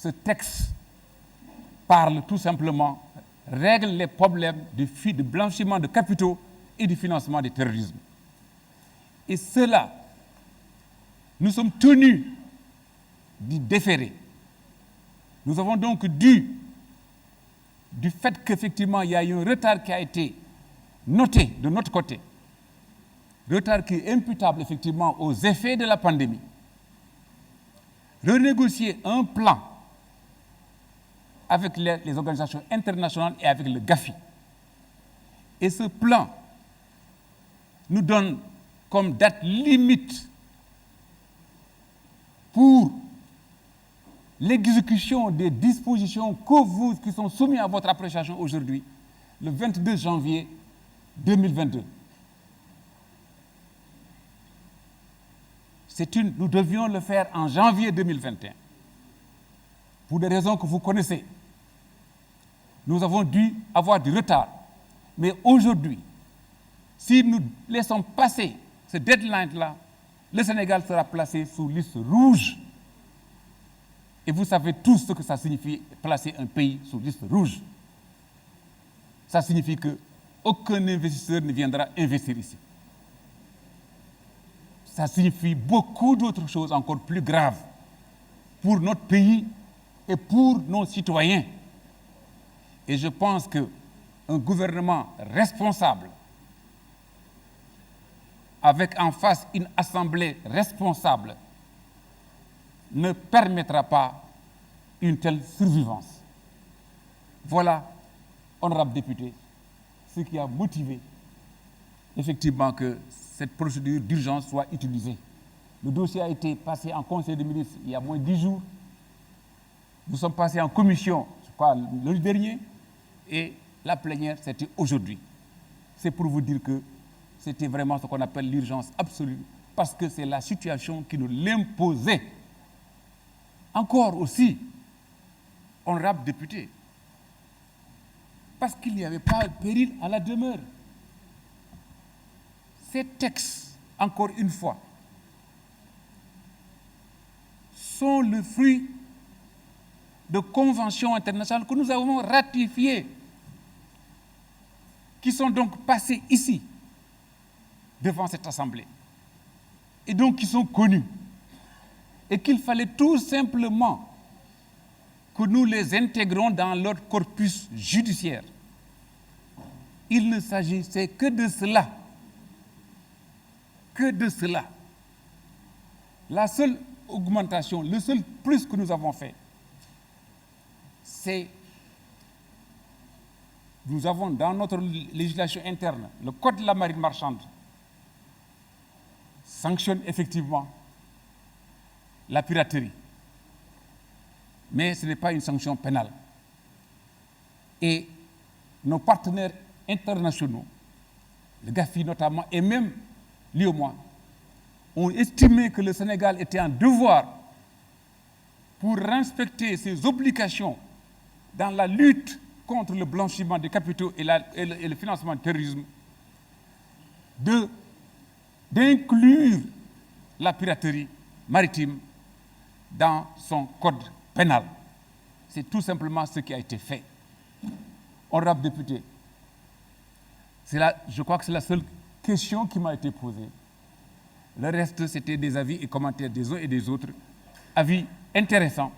ce texte parle tout simplement, règle les problèmes de blanchiment de capitaux et du financement du terrorisme. Et cela, nous sommes tenus d'y déférer. Nous avons donc du fait qu'effectivement il y a eu un retard qui a été noté de notre côté, retard qui est imputable effectivement aux effets de la pandémie, renégocier un plan avec les organisations internationales et avec le GAFI. Et ce plan nous donne comme date limite pour l'exécution des dispositions qui sont soumises à votre appréciation aujourd'hui, le 22 janvier 2022. Nous devions le faire en janvier 2021. Pour des raisons que vous connaissez. Nous avons dû avoir du retard. Mais aujourd'hui, si nous laissons passer ce deadline-là, le Sénégal sera placé sous liste rouge. Et vous savez tous ce que ça signifie placer un pays sous liste rouge. Ça signifie qu'aucun investisseur ne viendra investir ici. Ça signifie beaucoup d'autres choses encore plus graves pour notre pays et pour nos citoyens. Et je pense qu'un gouvernement responsable, avec en face une assemblée responsable, ne permettra pas une telle survivance. Voilà, honorable député, ce qui a motivé effectivement que cette procédure d'urgence soit utilisée. Le dossier a été passé en Conseil des ministres il y a moins de 10 jours. Nous sommes passés en commission, je crois, le dernier, et la plénière, c'était aujourd'hui. C'est pour vous dire que c'était vraiment ce qu'on appelle l'urgence absolue, parce que c'est la situation qui nous l'imposait. Encore aussi, honorable député, parce qu'il n'y avait pas de péril à la demeure. Ces textes, encore une fois, sont le fruit de conventions internationales que nous avons ratifiées, qui sont donc passées ici, devant cette Assemblée, et donc qui sont connues, et qu'il fallait tout simplement que nous les intégrons dans notre corpus judiciaire. Il ne s'agissait que de cela. Que de cela. La seule augmentation, le seul plus que nous avons fait, c'est, nous avons dans notre législation interne, le Code de la marine marchande sanctionne effectivement la piraterie. Mais ce n'est pas une sanction pénale. Et nos partenaires internationaux, le GAFI notamment, et même l'UEMOA, ont estimé que le Sénégal était en devoir, pour respecter ses obligations dans la lutte contre le blanchiment des capitaux et le financement du terrorisme, d'inclure la piraterie maritime dans son code pénal. C'est tout simplement ce qui a été fait. Honorable député, je crois que c'est la seule question qui m'a été posée. Le reste, c'était des avis et commentaires des uns et des autres. Avis intéressants,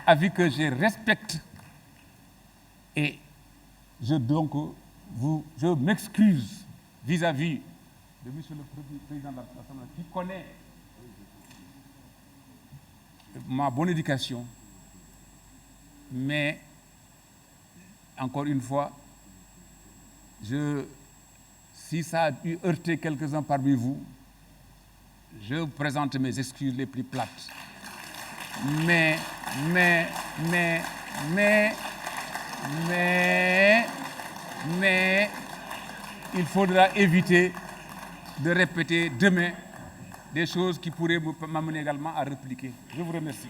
avis que je respecte. Et je m'excuse vis-à-vis de M. le Président de l'Assemblée qui connaît ma bonne éducation. Mais, encore une fois, si ça a pu heurter quelques-uns parmi vous, je vous présente mes excuses les plus plates. Mais, il faudra éviter de répéter demain des choses qui pourraient m'amener également à répliquer. Je vous remercie.